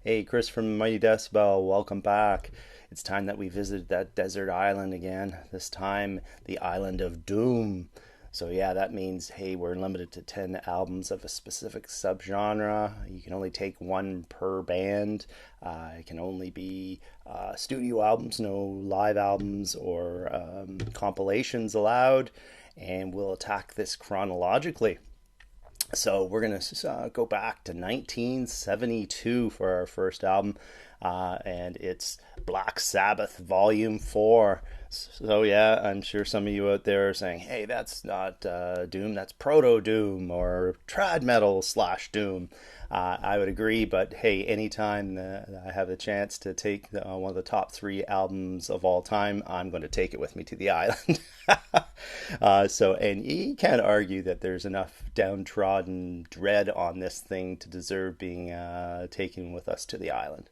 Hey, Chris from Mighty Decibel, welcome back. It's time that we visited that desert island again, this time the island of Doom. So yeah, that means, hey, we're limited to 10 albums of a specific subgenre. You can only take one per band. It can only be studio albums, no live albums or compilations allowed. And we'll attack this chronologically. So we're going to go back to 1972 for our first album, and it's Black Sabbath Volume 4. So yeah, I'm sure some of you out there are saying, hey, that's not Doom, that's Proto-Doom or Trad Metal / Doom. I would agree, but hey, anytime I have a chance to take one of the top 3 albums of all time, I'm going to take it with me to the island. And you can't argue that there's enough downtrodden dread on this thing to deserve being taken with us to the island.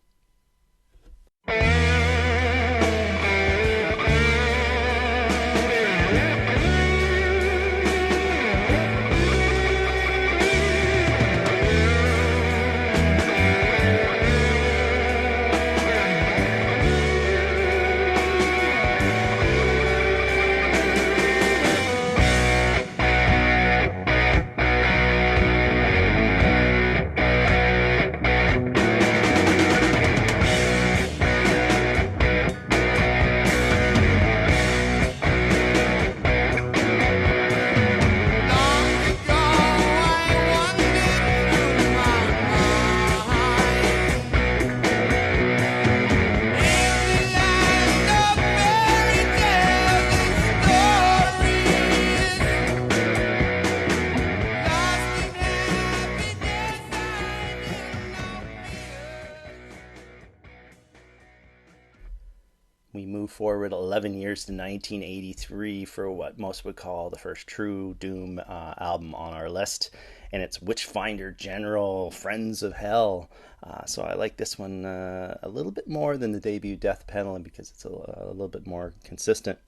We move forward 11 years to 1983 for what most would call the first true Doom album on our list, and it's Witchfinder General, Friends of Hell. So I like this one a little bit more than the debut Death Penalty because it's a little bit more consistent.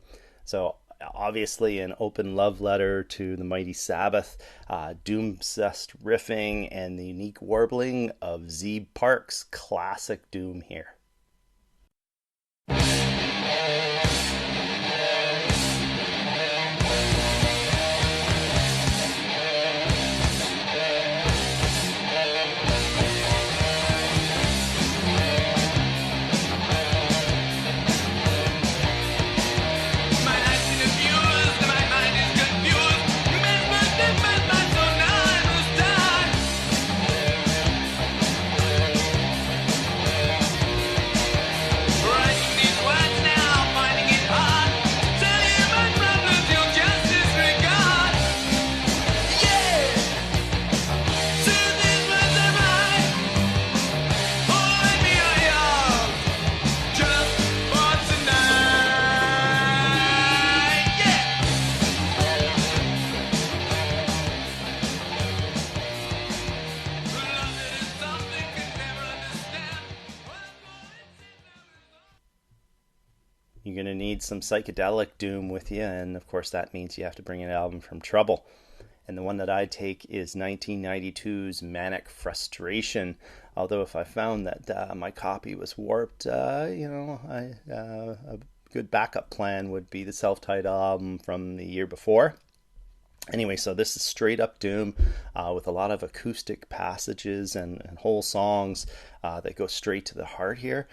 So obviously an open love letter to the mighty Sabbath, doom-obsessed riffing, and the unique warbling of Zeeb Park's classic Doom here. You're going to need some psychedelic Doom with you, and of course that means you have to bring an album from Trouble. And the one that I take is 1992's Manic Frustration. Although if I found that my copy was warped, a good backup plan would be the self-titled album from the year before. Anyway, so this is straight up Doom with a lot of acoustic passages and whole songs that go straight to the heart here.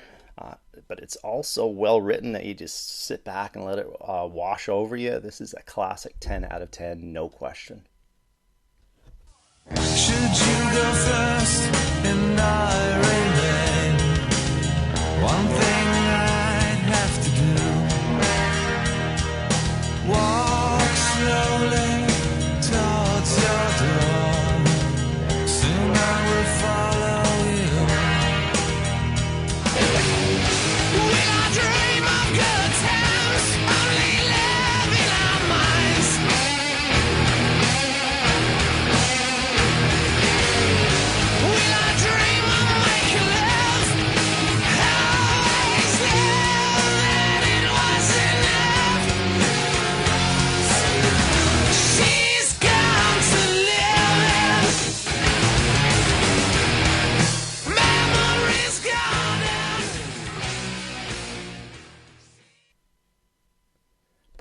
But it's also well written that you just sit back and let it wash over you. This is a classic 10 out of 10, no question. Should you go first and I remain? One thing I'd have to do, walk slowly towards your door. Soon I will follow you. We all dream of good times, only live in our minds. We all dream of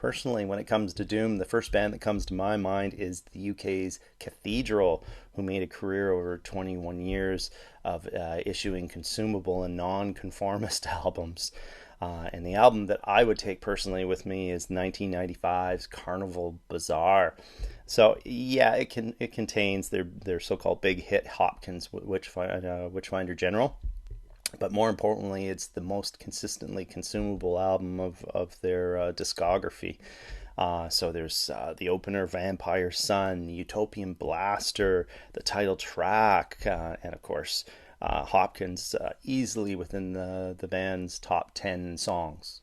personally, when it comes to Doom, the first band that comes to my mind is the UK's Cathedral, who made a career over 21 years of issuing consumable and non-conformist albums. And the album that I would take personally with me is 1995's Carnival Bazaar. So yeah, it contains their so-called big hit Hopkins Witchfinder General. But more importantly, it's the most consistently consumable album of their discography. So there's the opener, Vampire Sun, Utopian Blaster, the title track, and of course, Hopkins easily within the band's top 10 songs.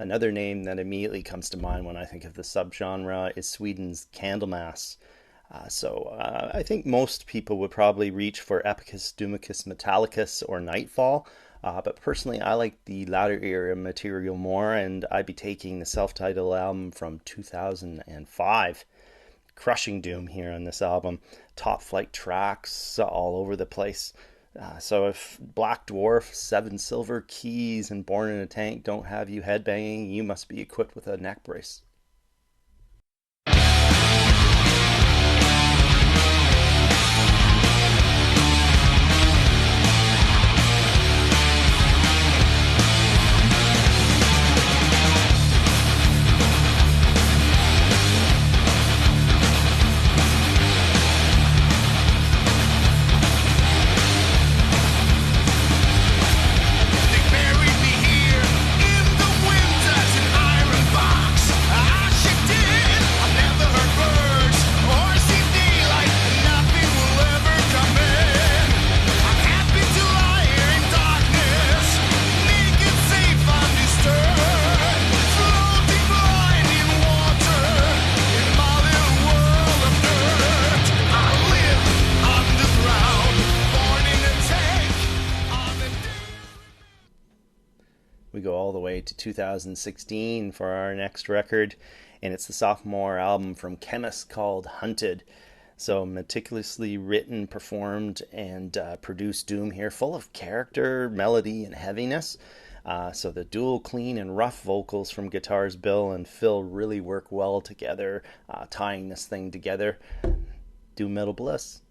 Another name that immediately comes to mind when I think of the subgenre is Sweden's Candlemass. I think most people would probably reach for Epicus, Doomicus, Metallicus, or Nightfall. But personally, I like the latter era material more, and I'd be taking the self-titled album from 2005. Crushing doom here on this album. Top flight tracks all over the place. So if Black Dwarf, Seven Silver Keys, and Born in a Tank don't have you headbanging, you must be equipped with a neck brace. We go all the way to 2016 for our next record, and it's the sophomore album from Chemist called Hunted. So meticulously written, performed, and produced doom here, full of character, melody, and heaviness. So the dual clean and rough vocals from guitars Bill and Phil really work well together, tying this thing together. Doom metal bliss.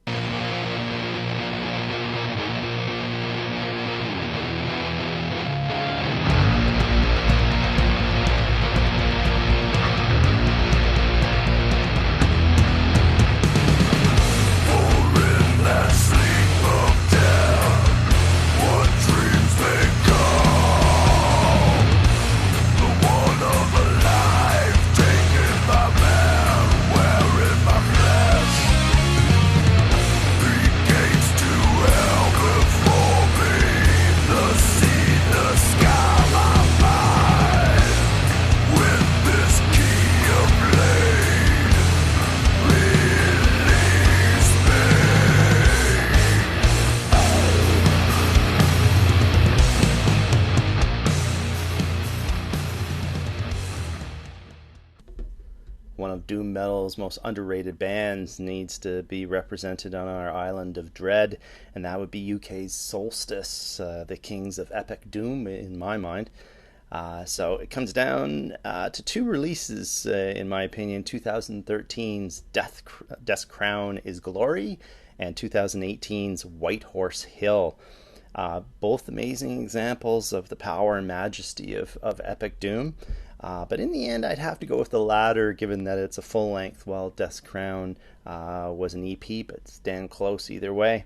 One of doom metal's most underrated bands needs to be represented on our island of dread, and that would be UK's Solstice, the kings of epic doom in my mind. So it comes down to two releases, in my opinion: 2013's Death's Crown is Glory and 2018's White Horse Hill. Both amazing examples of the power and majesty of epic doom. But in the end, I'd have to go with the latter, given that it's a full length, while Death's Crown was an EP, but stand close either way.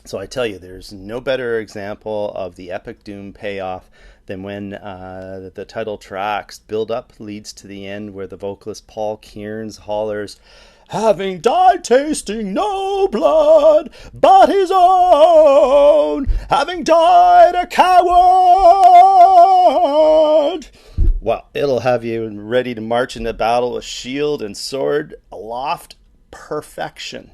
So I tell you, there's no better example of the epic doom payoff than when the title track's build up leads to the end, where the vocalist Paul Kearns hollers, "Having died tasting no blood but his own, having died a coward." Well, it'll have you ready to march into battle with shield and sword aloft. Perfection.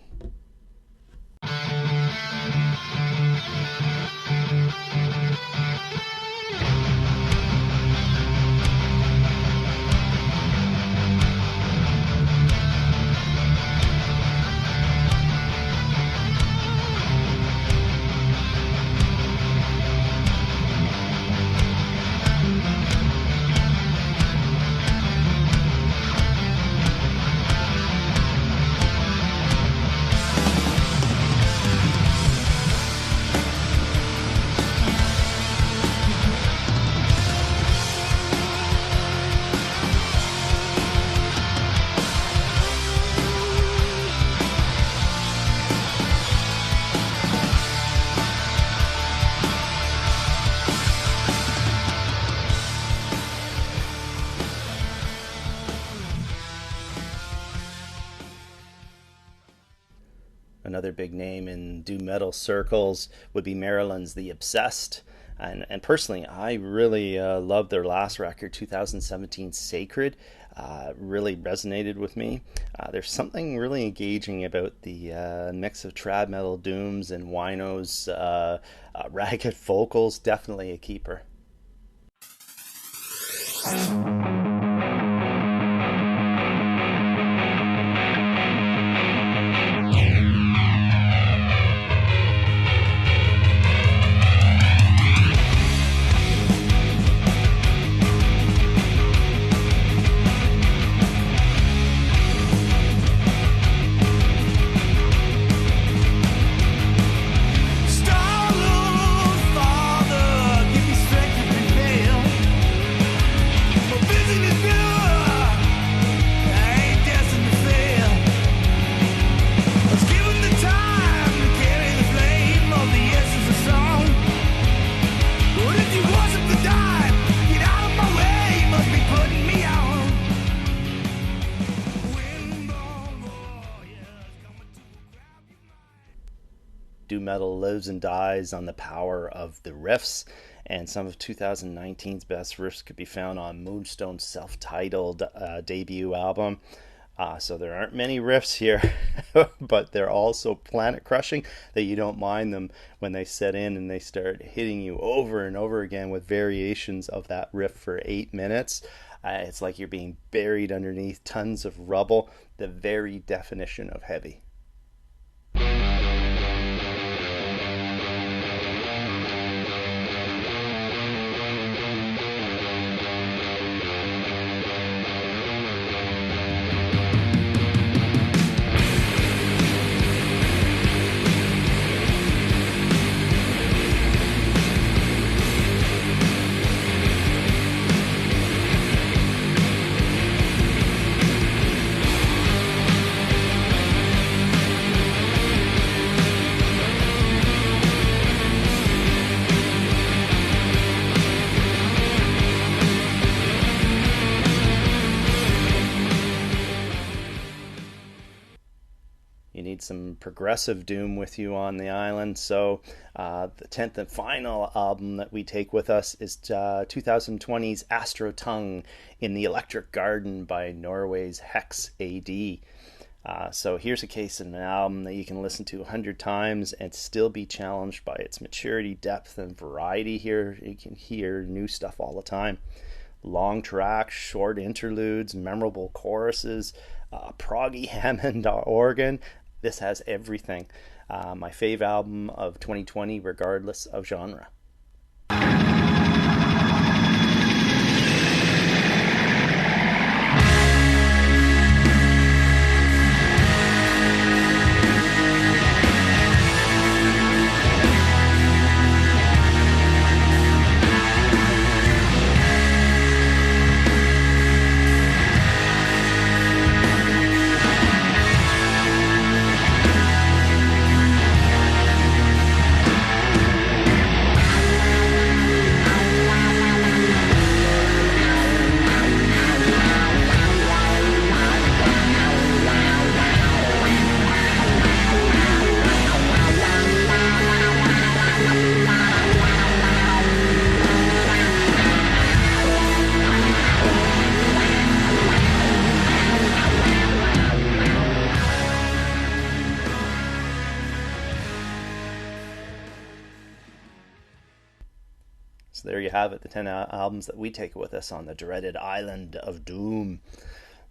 Another big name in doom metal circles would be Maryland's The Obsessed. And personally, I really loved their last record, 2017 Sacred. Really resonated with me. There's something really engaging about the mix of trad metal dooms and Wino's ragged vocals. Definitely a keeper. Doom metal lives and dies on the power of the riffs, and some of 2019's best riffs could be found on Moonstone's self-titled debut album. So there aren't many riffs here, but they're all so planet-crushing that you don't mind them when they set in and they start hitting you over and over again with variations of that riff for 8 minutes. It's like you're being buried underneath tons of rubble, the very definition of heavy. Some progressive doom with you on the island. So the 10th and final album that we take with us is 2020's Astro Tongue in the Electric Garden by Norway's Hexad. So here's a case of an album that you can listen to 100 times and still be challenged by its maturity, depth, and variety. Here you can hear new stuff all the time. Long tracks, short interludes, memorable choruses, proggy Hammond organ. This has everything. My fave album of 2020, regardless of genre. So there you have it, the 10 albums that we take with us on the dreaded island of doom.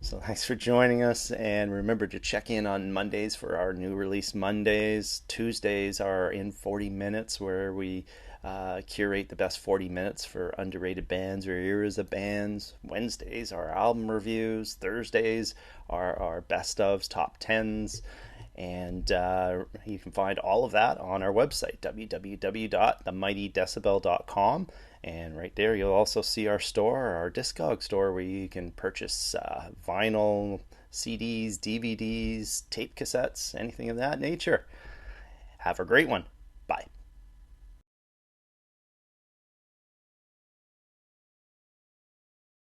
So thanks for joining us, and remember to check in on Mondays for our new release Mondays. Tuesdays are in 40 minutes, where we curate the best 40 minutes for underrated bands or eras of bands. Wednesdays are album reviews. Thursdays are our best ofs, top 10s. And you can find all of that on our website, www.themightydecibel.com. And right there, you'll also see our store, our Discog store, where you can purchase vinyl, CDs, DVDs, tape cassettes, anything of that nature. Have a great one.